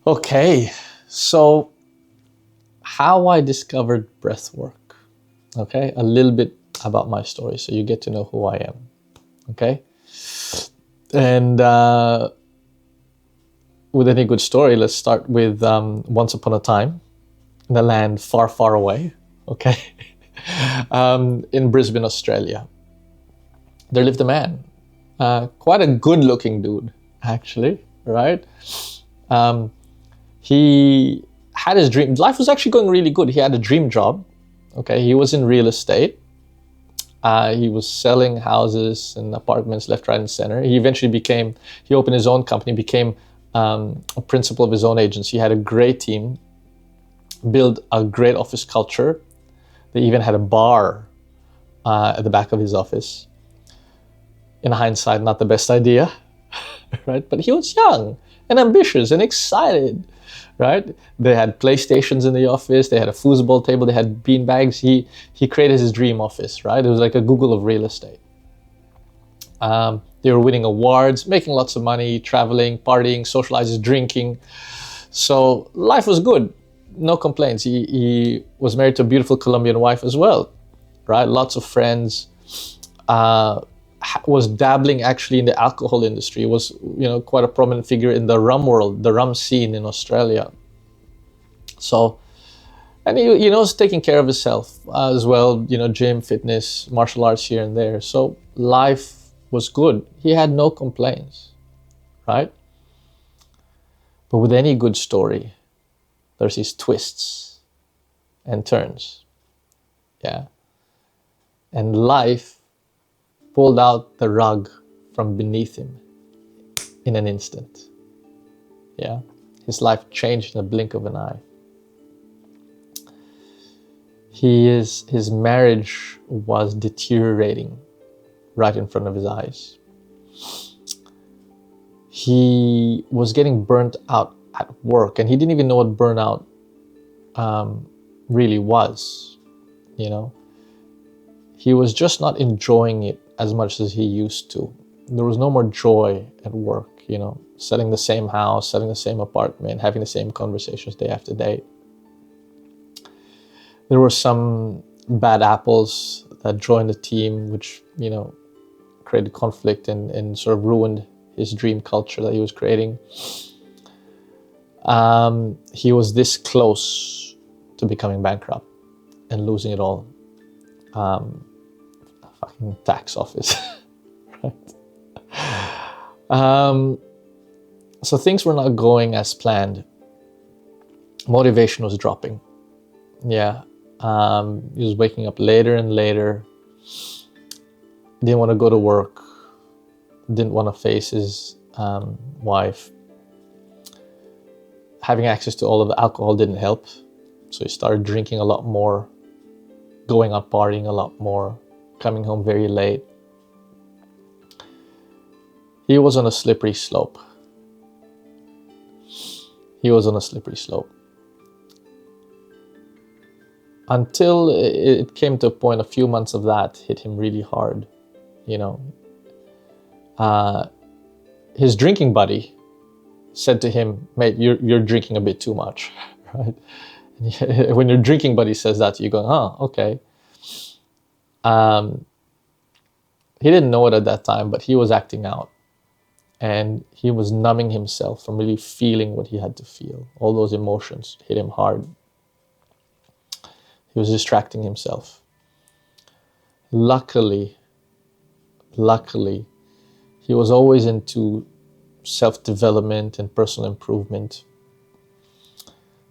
Okay, so how I discovered breathwork. Okay, a little bit about my story so you get to know who I am. Okay, and with any good story, let's start with once upon a time in a land far, far away. Okay, in Brisbane, Australia, there lived a man, quite a good-looking dude, actually. Right? Um, he had his dream. Life was actually going really good. He had a dream job. Okay, he was in real estate. He was selling houses and apartments left, right, and center. He opened his own company, became a principal of his own agency. He had a great team, built a great office culture. They even had a bar at the back of his office. In hindsight, not the best idea, right? But he was young and ambitious and excited, right? They had PlayStations in the office. They had a foosball table. They had bean bags. He created his dream office, right? It was like a Google of real estate. They were winning awards, making lots of money, traveling, partying, socializing, drinking. So life was good. No complaints. He was married to a beautiful Colombian wife as well, right? Lots of friends. Was dabbling actually in the alcohol industry. Was quite a prominent figure in the rum world, the rum scene in Australia. So, and he was taking care of himself as well. Gym, fitness, martial arts here and there. So life was good. He had no complaints, right? But with any good story, there's these twists and turns, yeah. And life pulled out the rug from beneath him in an instant. Yeah, his life changed in a blink of an eye. His marriage was deteriorating right in front of his eyes. He was getting burnt out at work, and he didn't even know what burnout really was. He was just not enjoying it as much as he used to. There was no more joy at work, selling the same house, selling the same apartment, having the same conversations day after day. There were some bad apples that joined the team, which, created conflict and sort of ruined his dream culture that he was creating. He was this close to becoming bankrupt and losing it all. Fucking tax office. Right? So things were not going as planned. Motivation was dropping. Yeah. He was waking up later and later. Didn't want to go to work. Didn't want to face his wife. Having access to all of the alcohol didn't help. So he started drinking a lot more, going out partying a lot more, coming home very late. He was on a slippery slope. Until it came to a point, a few months of that hit him really hard. His drinking buddy said to him, "Mate, you're drinking a bit too much," right? And when your drinking buddy says that, you go, "Oh, okay." He didn't know it at that time, but he was acting out. And he was numbing himself from really feeling what he had to feel. All those emotions hit him hard. He was distracting himself. Luckily, he was always into self-development and personal improvement.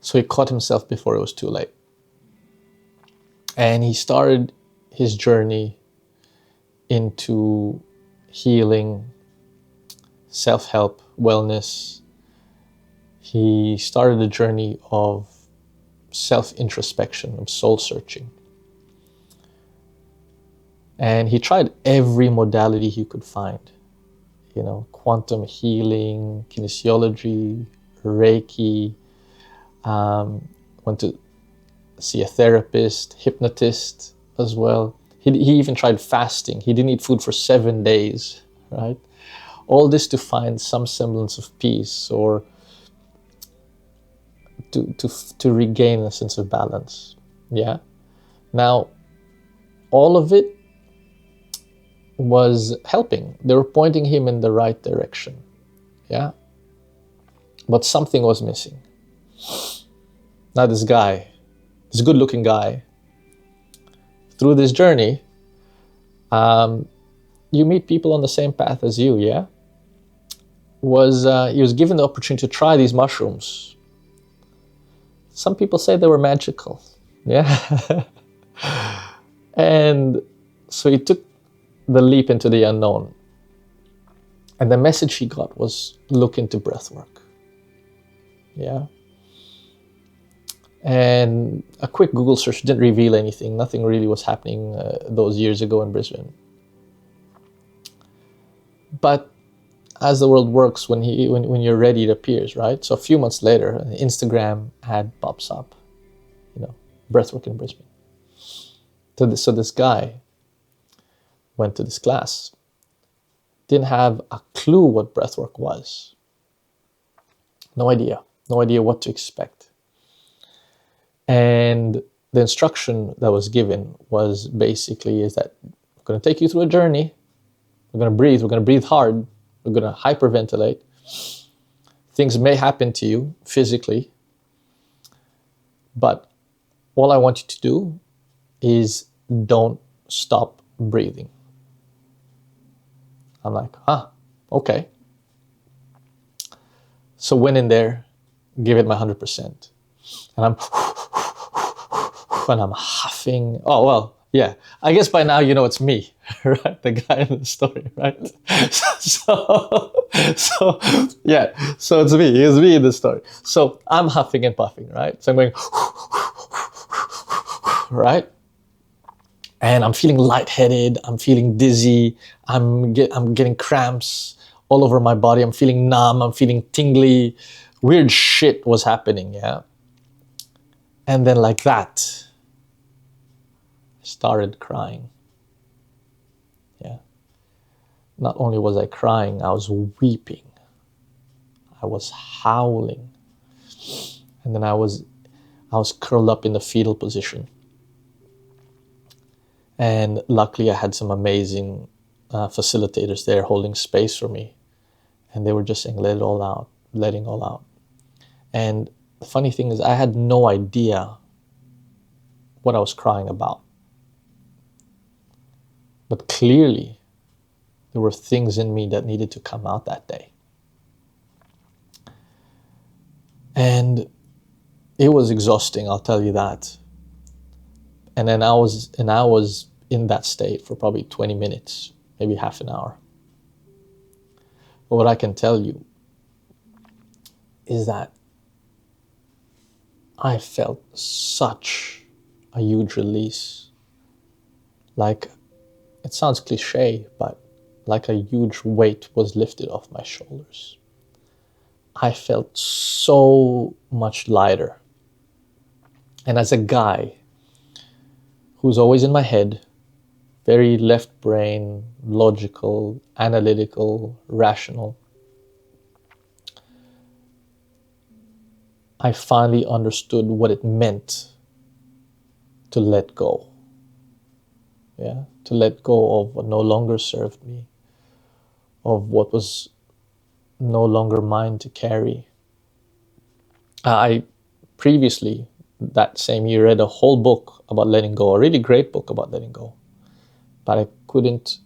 So he caught himself before it was too late. And he started his journey into healing, self-help, wellness. He started a journey of self-introspection, of soul-searching. And he tried every modality he could find. Quantum healing, kinesiology, Reiki, went to see a therapist, hypnotist as well. He even tried fasting. He didn't eat food for 7 days, right? All this to find some semblance of peace or to regain a sense of balance. Yeah. Now, all of it was helping. They were pointing him in the right direction. Yeah. But something was missing. Now this guy, this good-looking guy, through this journey, you meet people on the same path as you, yeah? He was given the opportunity to try these mushrooms. Some people say they were magical, yeah? And so he took the leap into the unknown. And the message he got was, look into breathwork, yeah? And a quick Google search didn't reveal anything. Nothing really was happening those years ago in Brisbane. But as the world works, when you're ready, it appears, right? So a few months later, an Instagram ad pops up, breathwork in Brisbane. So this guy went to this class, didn't have a clue what breathwork was. No idea what to expect. And the instruction that was given was basically is that I'm going to take you through a journey. We're going to breathe hard. We're going to hyperventilate. Things may happen to you physically, but all I want you to do is don't stop breathing. I'm like, okay. So went in there, give it my 100%. And I'm huffing. Oh, well, yeah. I guess by now you know it's me, right? The guy in the story, right? So yeah. So it's me. It's me in the story. So I'm huffing and puffing, right? So I'm going, right? And I'm feeling lightheaded. I'm feeling dizzy. I'm getting cramps all over my body. I'm feeling numb. I'm feeling tingly. Weird shit was happening, yeah? And then like that, I started crying. Yeah. Not only was I crying, I was weeping. I was howling. And then I was curled up in the fetal position. And luckily I had some amazing facilitators there holding space for me. And they were just saying, let it all out, letting all out. And the funny thing is I had no idea what I was crying about. But clearly, there were things in me that needed to come out that day. And it was exhausting, I'll tell you that. And then I was in that state for probably 20 minutes, maybe half an hour. But what I can tell you is that I felt such a huge release. Like, it sounds cliche, but like a huge weight was lifted off my shoulders. I felt so much lighter. And as a guy who's always in my head, very left brain, logical, analytical, rational, I finally understood what it meant to let go. Yeah, to let go of what no longer served me, of what was no longer mine to carry. I previously, that same year, read a whole book about letting go, a really great book about letting go, but I couldn't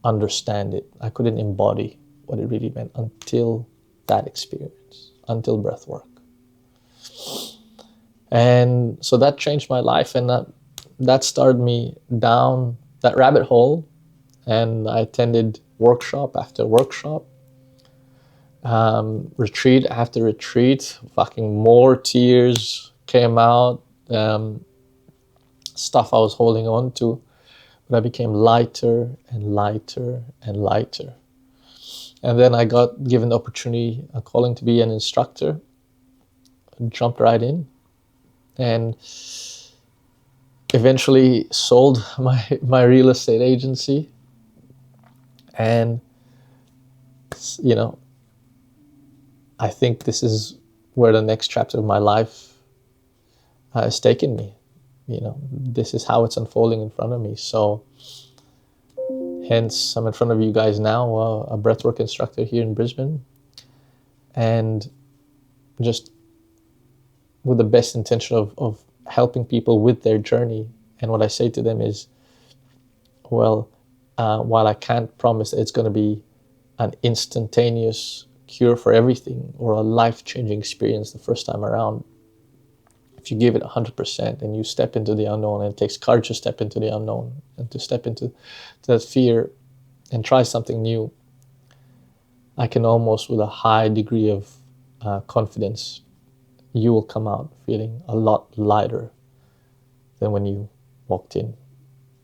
understand it. I couldn't embody what it really meant until that experience, until breathwork. And so that changed my life, and that started me down that rabbit hole. And I attended workshop after workshop, retreat after retreat. Fucking more tears came out, stuff I was holding on to, but I became lighter and lighter and lighter. And then I got given the opportunity, a calling to be an instructor. I jumped right in, and eventually sold my real estate agency. And I think this is where the next chapter of my life has taken me. This is how it's unfolding in front of me. So hence, I'm in front of you guys now, a breathwork instructor here in Brisbane, and just with the best intention of helping people with their journey. And what I say to them is, well, while I can't promise that it's going to be an instantaneous cure for everything or a life-changing experience the first time around, if you give it 100% and you step into the unknown, and it takes courage to step into the unknown and to step into that fear and try something new, I can almost, with a high degree of confidence, you will come out feeling a lot lighter than when you walked in.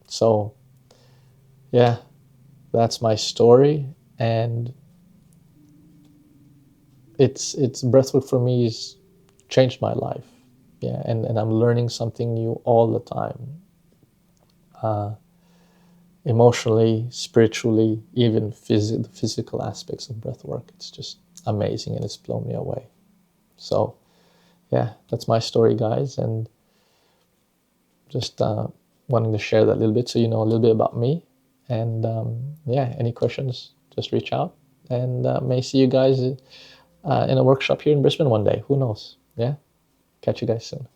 So yeah, that's my story, and it's breathwork for me has changed my life. Yeah, and I'm learning something new all the time, emotionally, spiritually, even the physical aspects of breathwork. It's just amazing, and it's blown me away. So yeah, that's my story, guys, and just wanting to share that little bit so you know a little bit about me. And yeah, any questions, just reach out, and may see you guys in a workshop here in Brisbane one day. Who knows? Yeah, catch you guys soon.